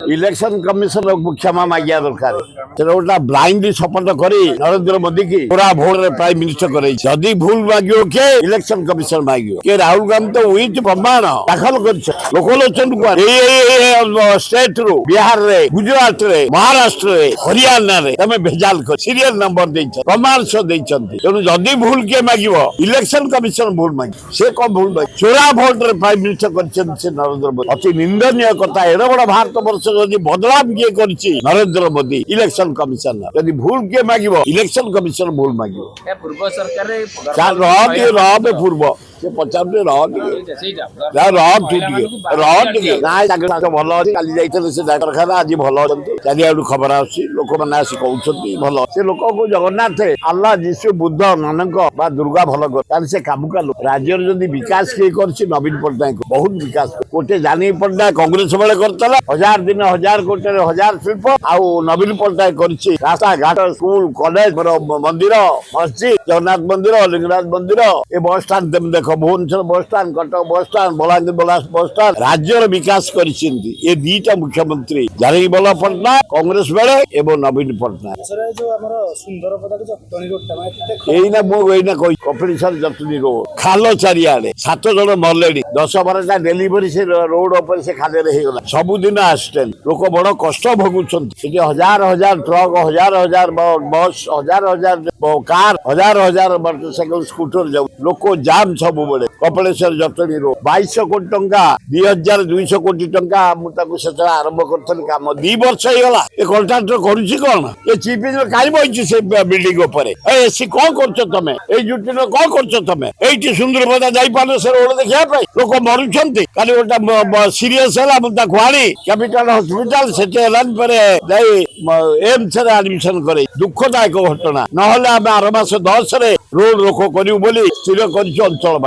election commission को क्षमा मांगिया दरकार गोटा ब्लाइंडली सपोर्ट करी नरेंद्र मोदी की पूरा भोट रे प्राइम मिनिस्टर करे जदि भूल मांगियो के इलेक्शन कमिशन मांगियो के राहुल गांधी तो विथ प्रमाण दाखल कर लोकलोचन स्टेट रू बिहार रे गुजरात रे महाराष्ट्र रे हरियाणा रे तमे भेजाल कर सीरियल नंबर दे प्रमाण सो दे तेणु जदि भूल के मांगियो इलेक्शन कमिशन भूल मांगी से कौन भूल मांगी चोरा भोट रे प्राइम मिनिस्टर कर नरेंद्र मोदी अति निंदनीय कथा एड बड़ भारत वर्ष जदि बदलाव किए कर नरेंद्र मोदी इलेक्शन कमिशन यदि भूल किए मांगिबो इलेक्शन कमिशन भूल मांगिबो पूर्व सरकार रह पूर्व से पचारे भल अच्छी काली जाइए डाक्तखाना आज भल चारिआडू खबर आसी लोक मैंने आसी कहते भल से लोक को जगन्नाथ अल्लाह जीशु बुद्ध नानक दुर्गा भल कर से काम कलु राज्य जदि विकास किए कर नवीन पट्टनायक बहुत विकास गोटे जानी पट्टनायक कांग्रेस बेले करता 1000 दिन 1000 कोटी 1000 शिल्प आउ नवीन पट्टनायक कर रास्ता घाट स्कूल कॉलेज मंदिर मस्जिद जगन्नाथ मंदिर लिंगराज मंदिर ए बस स्टाण्ड देख भुवनेश्वर बस स्टाण्ड कटक बस स्टाण्ड बलांगीर बस स्टाण्ड राज्यर विकास कर दीटा मुख्यमंत्री जानकी बल्लभ पट्टनायक कांग्रेस बेले एवं नवीन पट्टनायक कपिलेश्वर जटनी रोड खाल चारिआडे 7 जन मरले 10-12टा डेलीवरी से रोड पर से खाले होगा सबुदिन एक्सीडेंट लोक बड़ कष्ट भोगुंट हजार हजार ट्रक हजार हजार बस हजार हजार कार हजार हजार मोटरसाइकिल स्कूटर जाऊ लोक जाम सब बड़े कपिलेश्वर जटनी रोड 2200 कोटी टंका 2200 कोटी टंका मुझे आरंभ करी कम 2 वर्ष होगा ये कन्ट्राक्टर करुच्ची कौन ये चीफ इंजीनियर कहीं बही से बिल्डिंग एसी कौन कर तुम जुटी कौन कर तुम ये सुंदरपदा जापार से रोड देखा लोक मरुंट खाली गोटे सीरीयस है खुआड़ी कैपिटल हॉस्पिटल से एम्स एडमिशन करे दुखदायक घटना ना आर मास 10 रोड रोक करूँ स्थिर कर अंचल